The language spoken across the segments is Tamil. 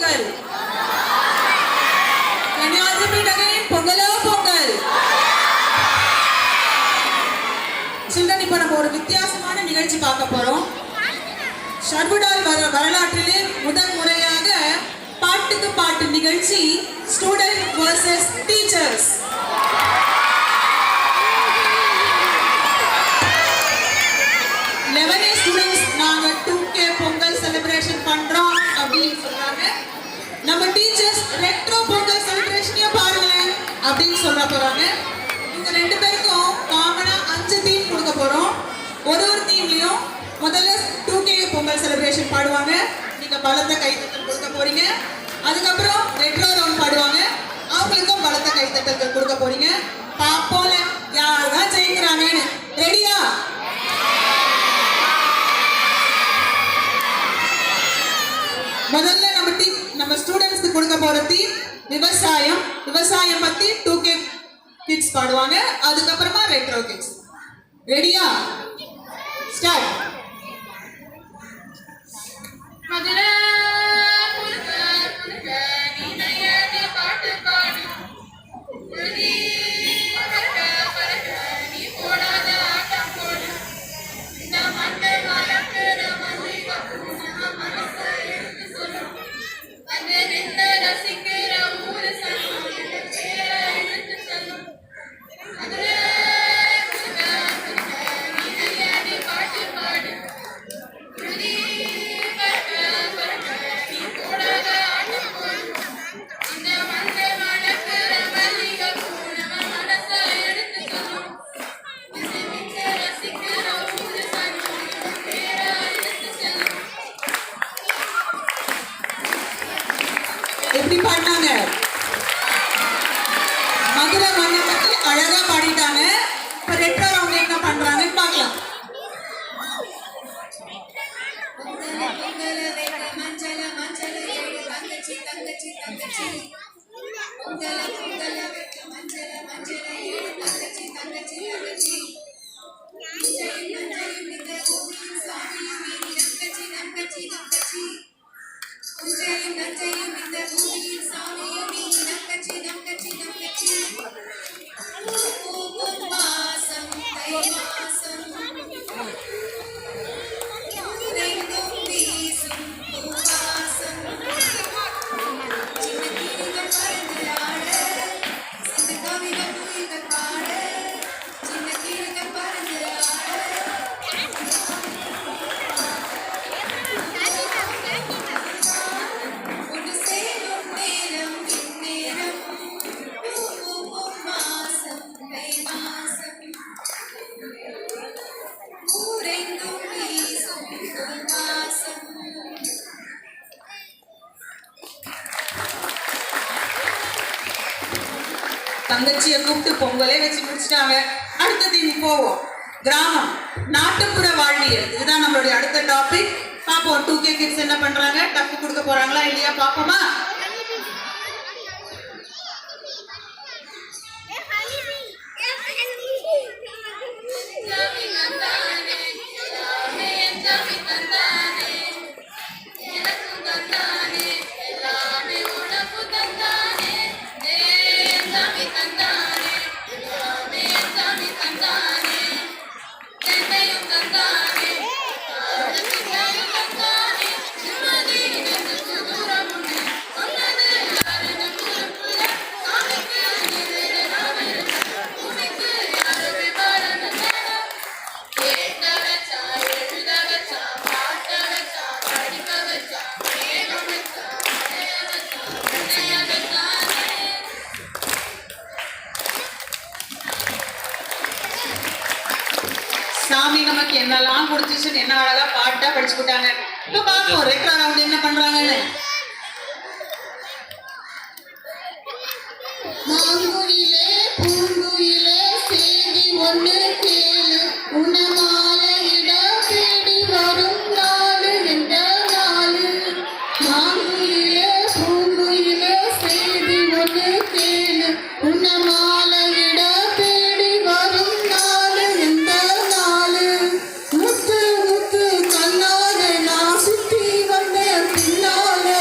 Pongal. Can you all repeat again? பொங்கலோ பொங்கல். சில்ட்ரன், இப்ப நம்ம ஒரு வித்தியாசமான நிகழ்ச்சி பார்க்க போறோம். ஷர்வுடால் வரலாற்றிலே முதல் முறையாக பாட்டுக்கு பாட்டு நிகழ்ச்சி ஸ்டூடெண்ட் vs டீச்சர்ஸ். ஸ்டூடெண்ட்ஸ் நாங்க 2K பொங்கல் செலிப்ரேஷன் பண்றோம் அப்படின்னு சொல்றாங்க. நம்ம டீச்சர்ஸ் ரெட்ரோ பொங்கல் செலிப்ரேஷனையும் பாருங்களேன் அப்படின்னு சொல்ல போறாங்க. இந்த ரெண்டு பேருக்கும் காமனா 5 தீம் கொடுக்க போறோம். ஒரு தீம்லயும் முதல்ல 2K பொங்கல் செலிப்ரேஷன் பாடுவாங்க. நீங்க பலத்த கைத்தட்டல் கொடுக்க போறீங்க. அதுக்கப்புறம் ரெட்ரோ ரவுண்ட் பாடுவாங்க. அவங்களுக்கும் பலத்த கைத்தட்டல் கொடுக்க போறீங்க. பாப்போல யாருதான் ஜெயிக்கிறாங்கன்னு. ரெடியா? முதல்ல நம்ம ஸ்டூடெண்ட்ஸ்க்கு கொடுக்க போற தீம் விவசாயம். விவசாயம் பத்தி 2K கிட்ஸ் பாடுவாங்க. அதுக்கப்புறமா ரெட்ரோ கிட்ஸ். ரெடியா? ஸ்டார்ட். மதுரை எப்படி பாடினாங்க? மதுரை மண்ணை பத்தி அழகா பாடிட்டாங்க. இப்ப ரெட்ரோ ரவுண்ட் என்ன பண்றாங்கன்னு பார்க்கலாம். தங்கச்சியை கூப்பிட்டு பொங்கலே வச்சு முடிச்சிட்டாங்க. அடுத்தது நீ போவோம். கிராமம், நாட்டுப்புற வாழ்வியல். இதுதான் நம்மளுடைய அடுத்த டாபிக். பாப்போம் 2K கிட்ஸ் என்ன பண்றாங்க. டப்பு கொடுக்க போறாங்களா இல்லையா பாப்போமா? சாமி நமக்கு என்னெல்லாம் கொடுத்துச்சுன்னு என்ன அழகா பாட்டா படிச்சு போட்டாங்க. இப்ப பாப்போம் ரெட்ரோ ரவுண்ட் என்ன பண்றாங்கன்னு. மாங்குயிலே பூங்குயிலே செய்தி ஒன்று கேளு, உணமாலையிட தேடி வரும் நாளு என்ற நாளு. மாங்குயிலே பூங்குயிலே செய்தி ஒன்று கேளு, உணமாலையிட தேடி வரும் நாளு என்ற நாளு. முத்து முத்து கண்ணாலே நான் சுத்தி வந்த பின்னாலே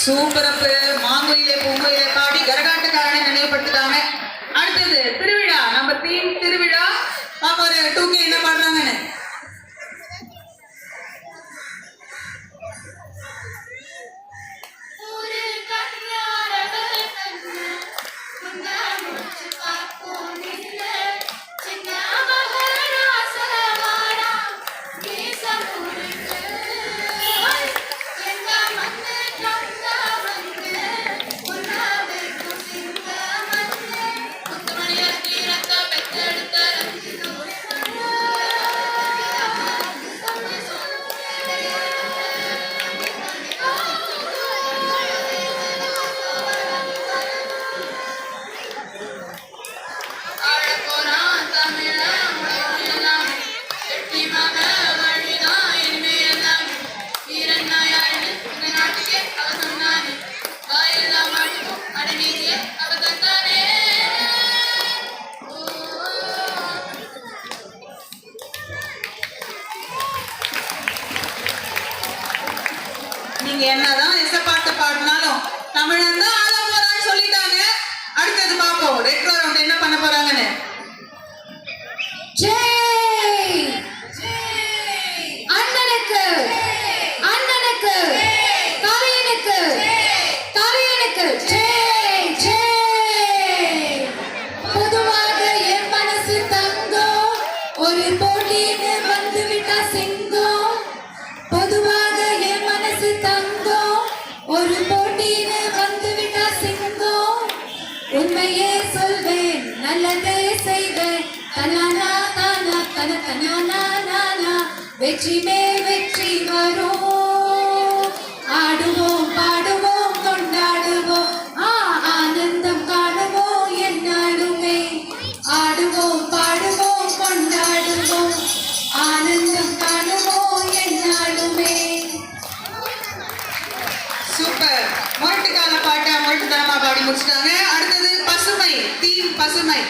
சூப்பரப்பு. மாங்குயிலே பூங்குயிலே பாடி கரகாட்டக்காரனை நினைவுபடுத்திட்டாங்க. அடுத்தது திருவிழா. நம்ம தீம் திருவிழா. பாப்பா ஒரு 2K என்ன பாடுறாங்கன்னு. நீங்க என்னதான் இசைப்பாட்டு பாடினாலும் தமிழன் தான் ஆள போறான்னு சொல்லிட்டாங்க. அடுத்தது பாப்போம் ரெட்ரோ ரவுண்ட் என்ன பண்ண போறாங்கன்னு. ஜெய் அண்ணனுக்கு அண்ணனுக்கு கலையனுக்கு கலையனுக்கு ஜெய் ஜெய். பொதுவாக என் மனசு தங்கம், ஒரு போட்டின்னு வந்து விட்டா சிங்கம். பொதுவாக என் மனசு தங்கம், ஒரு போட்டின்னு வந்து விட்டா சிங்கம். உண்மையே சொல்வேன், நல்லதே செய்வேன். தனானா தானா தன தனானா நானா, வெற்றி மேல் வெற்றி வரும். ஆடுவோம் பாடுவோம் கொண்டாடுவோம், ஆனந்தம் காணுவோம் என்னாலுமே. ஆடுவோம் பாடுவோம் கொண்டாடுவோம், ஆனந்தம் காணுவோம் என்னாலுமே. சூப்பர். முரட்டுக்கால பாட்டை முரட்டுத்தனமா பாடி முடிச்சிட்டாங்க. அடுத்தது பசுமை. தீம் பசுமை.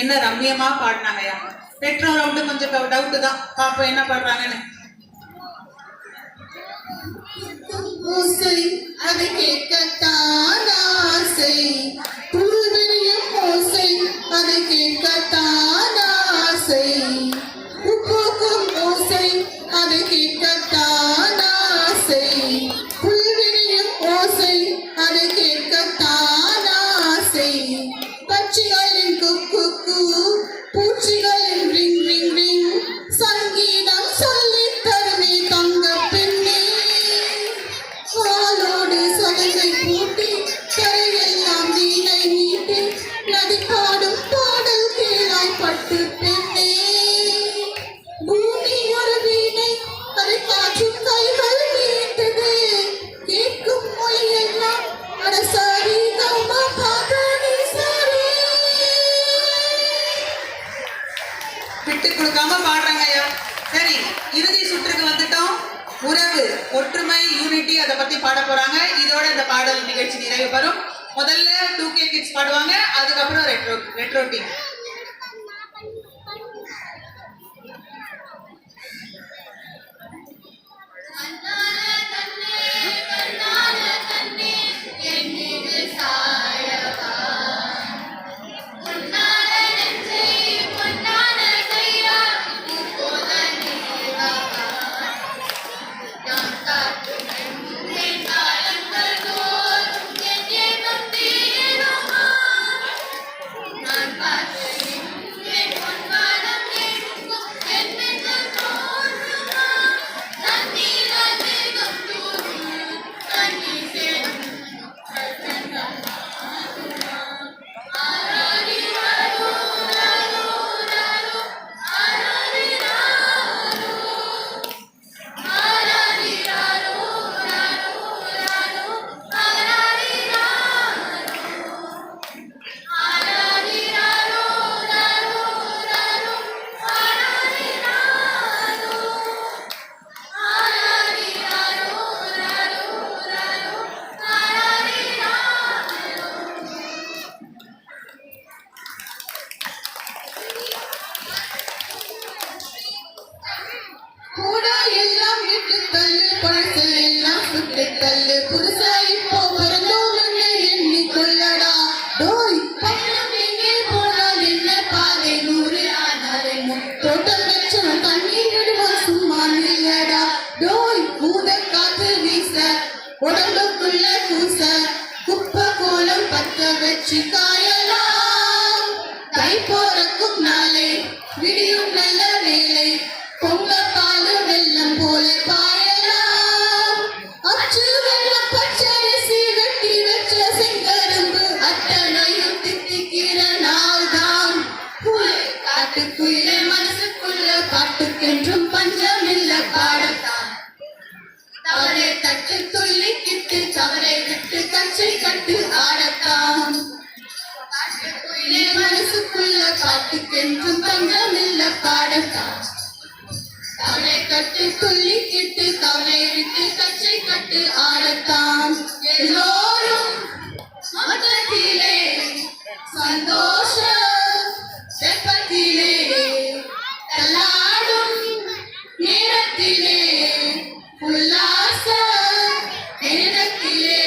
என்ன ரம்மியமா பாடினாங்கயா. ரெட்ரோ ரவுண்டு கொஞ்சம் டவுட் தான். பாப்போம் என்ன பாடுறாங்கன்னு. ஓசை அதை கேட்கத்தான் ஆசை, புல்வெளியும் ஓசை அதை கேட்கத்தான் ஆசை. உப்புக்கும் ஓசை அதை கேட்கத்தான் ஆசை, புல்வெளியும் ஓசை அதை கேட்கத்தான் ஆசை. பட்சிகளின் குக்கு பூச்சிகளின் ரிங் ரிங் ரிங், சங்கீதம் சொல்லித் தருமே தங்க பெண்ணே. காலோடு சலங்கை பூட்டி கரையெல்லாம் வீணை நீட்டி, நதி பாடும் பாடல் கேளாய் பட்டு பெண்ணே. பூமி ஒரு வீணை, அதை காற்றும் கைகள் மீட்டது. கேட்கும் மொழியெல்லாம் அடசாரி கமா பாதானி சாரி. விட்டு கொடுக்காம பாடுறாங்கய்யா. சரி, இறுதி சுற்றுக்கு வந்துட்டோம். உறவு, ஒற்றுமை, யூனிட்டி அதை பத்தி பாட போறாங்க. இதோட இந்த பாடல் நிகழ்ச்சி நிறைவு பெறும். முதல்ல 2K கிட்ஸ் பாடுவாங்க, அதுக்கப்புறம் ரெட்ரோ டீம். நான் வெற்றி காயலாம். தை போறக்கும் நாளை விடியும் நல்ல வேலை பொங்க பாலு வெள்ளம் போல பாயலாம். அச்சு வெள்ளம் பச்சரிசி வெட்டி வெச்ச செங்கரும்பு அத்தனையும் தித்திக்கிற நாள்தான். காட்டுக்குயிலே மனசுக்குள்ள பாட்டுக்கென்றும் பஞ்சமில்ல பாடத்தான். தவளை தட்டு துள்ளிக்கிட்டு கவலை விட்டு கச்சை கட்டு ஆடத்தான். காட்டுக்குயிலே மனசுக்குள்ள பாட்டுக்கென்றும் பஞ்சமில்ல பாடத்தான். தவளை கட்டு துள்ளிக்கிட்டு கவலை விட்டு கச்சை கட்டு ஆடத்தான். எல்லோரும் மொத்தத்திலே சந்தோஷ வெப்பத்திலே தள்ளாடும் நேரத்திலே உல்லாச நேரத்திலே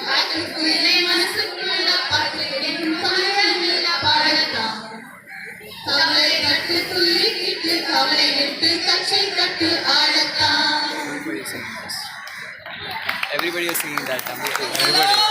காட்டுக்குள்ளே மனசுக்குள்ள பாட்டு பழமில்ல பாடத்தான். கவலை கட்டு துள்ளிக்கிட்டு கவலை விட்டு கச்சை கட்டு ஆடத்தான். Everybody is singing that. Everybody.